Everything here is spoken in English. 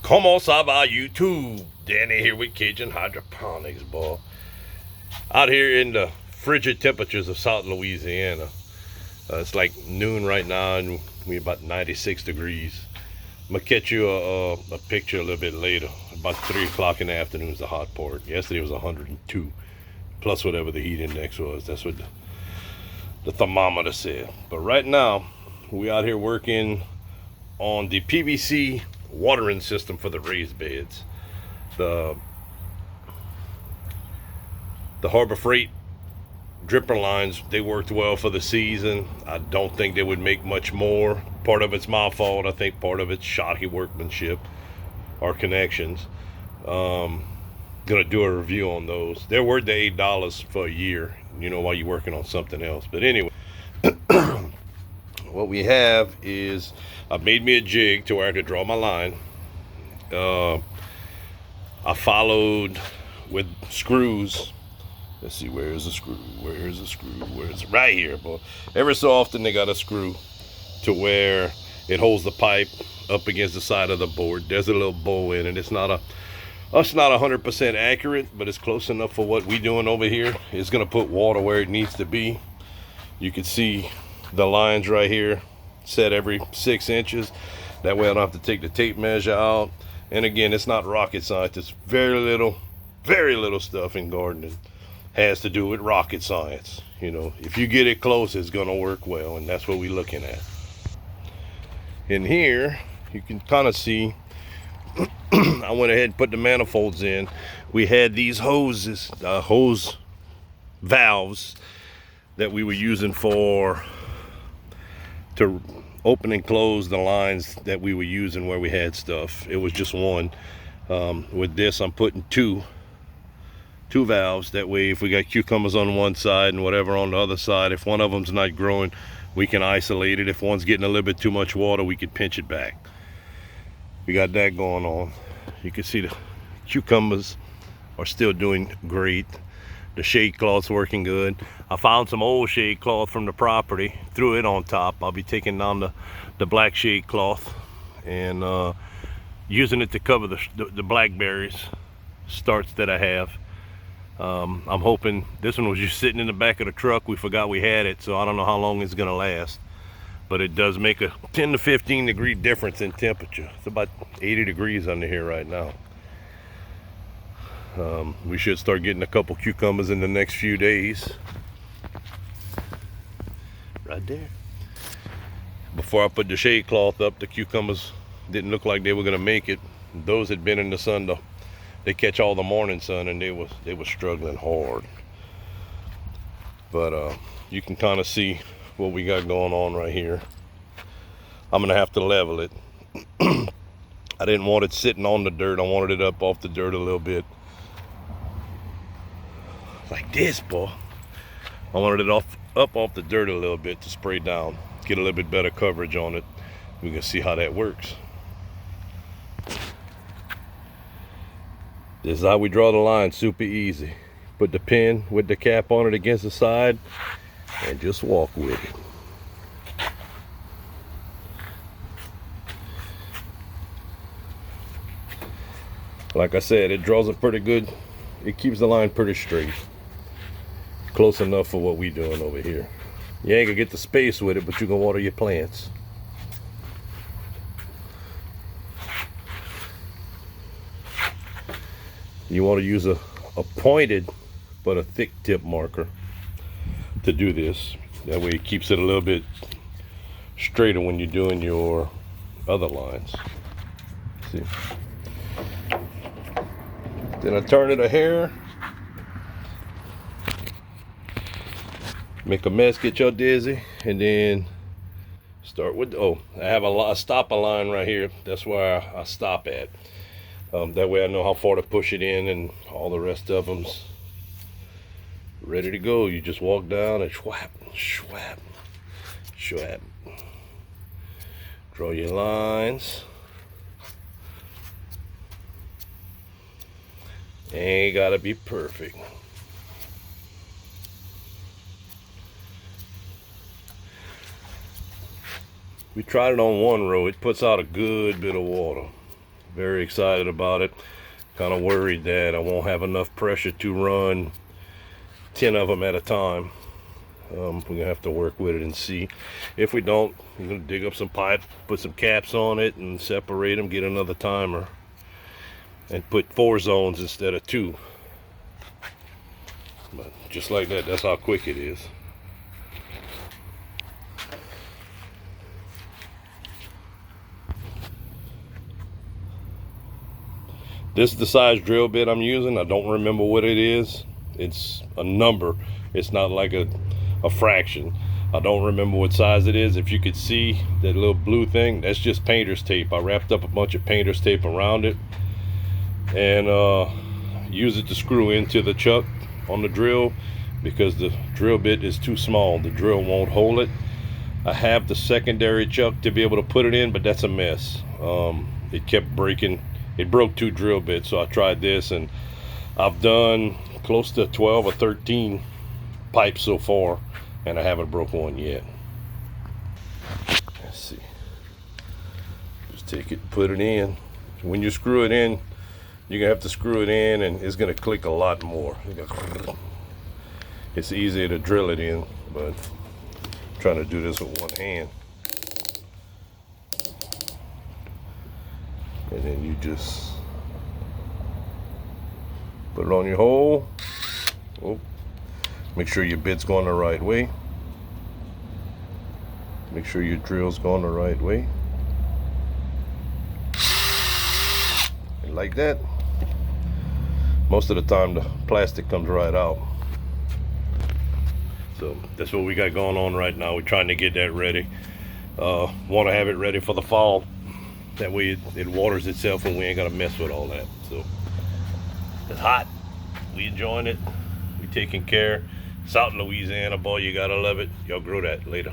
Como ça va, YouTube? Danny here with Cajun Hydroponics, boy. Out here in the frigid temperatures of South Louisiana. It's like noon right now and we're about 96 degrees. I'm gonna catch you a picture a little bit later. About 3 o'clock in the afternoon is the hot part. Yesterday was 102, plus whatever the heat index was. That's what the thermometer said. But right now, we out here working on the PVC watering system for the raised beds. The Harbor Freight dripper lines, they worked well for the season. I don't think they would make much more. Part of it's my fault. I think part of it's shoddy workmanship or connections. Gonna do a review on those. They're worth the $8 for a year, you know, while you're working on something else. But anyway, what we have is I made me a jig to where I could draw my line. I followed with screws. Let's see, where is the screw? Where is the screw? Where is it? Right here, but every so often they got a screw to where it holds the pipe up against the side of the board. There's a little bow in it. It's not 100% accurate, but it's close enough for what we're doing over here. It's gonna put water where it needs to be. You can see the lines right here set every 6 inches. That way I don't have to take the tape measure out. And again, it's not rocket science. It's very little stuff in gardening has to do with rocket science. You know, if you get it close, it's gonna work well, and that's what we're looking at. In here, you can kind of see, I went ahead and put the manifolds in. We had these hoses, hose valves that we were using to open and close the lines that we were using where we had stuff. It was just one. With this, I'm putting two valves. That way, if we got cucumbers on one side and whatever on the other side, if one of them's not growing, we can isolate it. If one's getting a little bit too much water, we can pinch it back. We got that going on. You can see the cucumbers are still doing great. The shade cloth's working good. I found some old shade cloth from the property, threw it on top. I'll be taking down the black shade cloth and using it to cover the blackberries starts that I have. I'm hoping, this one was just sitting in the back of the truck. We forgot we had it, so I don't know how long it's gonna last. But it does make a 10 to 15 degree difference in temperature. It's about 80 degrees under here right now. We should start getting a couple cucumbers in the next few days. Right there. Before I put the shade cloth up, the cucumbers didn't look like they were gonna make it. Those had been in the sun though. They catch all the morning sun, and they were struggling hard. But you can kind of see what we got going on right here. I'm gonna have to level it. I didn't want it sitting on the dirt. I wanted it up off the dirt a little bit. Like this, boy. I wanted it up off the dirt a little bit to spray down, get a little bit better coverage on it. We can see how that works. This is how we draw the line, super easy. Put the pin with the cap on it against the side and just walk with it. Like I said, it draws it pretty good. It keeps the line pretty straight. Close enough for what we're doing over here. You ain't gonna get the space with it, but you can water your plants. You want to use a pointed but a thick tip marker to do this. That way it keeps it a little bit straighter when you're doing your other lines. See? Then I turn it a hair. Make a mess, get y'all dizzy, and then start with, I have a stopper line right here. That's where I stop at. That way I know how far to push it in, and all the rest of them's ready to go. You just walk down and swap, swap, swap. Draw your lines. Ain't gotta be perfect. We tried it on one row. It puts out a good bit of water. Very excited about it. Kind of worried that I won't have enough pressure to run 10 of them at a time. We're gonna have to work with it and see. If we don't, we're gonna dig up some pipe, put some caps on it and separate them, get another timer, and put 4 zones instead of 2. But just like that, that's how quick it is. This is the size drill bit I'm using. I don't remember what it is. It's a number. It's not like a fraction. I don't remember what size it is. If you could see that little blue thing, that's just painter's tape. I wrapped up a bunch of painter's tape around it and use it to screw into the chuck on the drill, because the drill bit is too small. The drill won't hold it. I have the secondary chuck to be able to put it in, but that's a mess. It kept breaking. It broke 2 drill bits, so I tried this, and I've done close to 12 or 13 pipes so far, and I haven't broke one yet. Let's see. Just take it, put it in. When you screw it in, you're gonna have to screw it in, and it's gonna click a lot more. It's easier to drill it in, but I'm trying to do this with one hand. And then you just put it on your hole. Oh, make sure your bit's going the right way. Make sure your drill's going the right way. And like that. Most of the time the plastic comes right out. So that's what we got going on right now. We're trying to get that ready. Want to have it ready for the fall. That way it waters itself and we ain't got to mess with all that. So it's hot. We enjoying it. We taking care. South Louisiana, boy, you gotta love it. Y'all grow that later.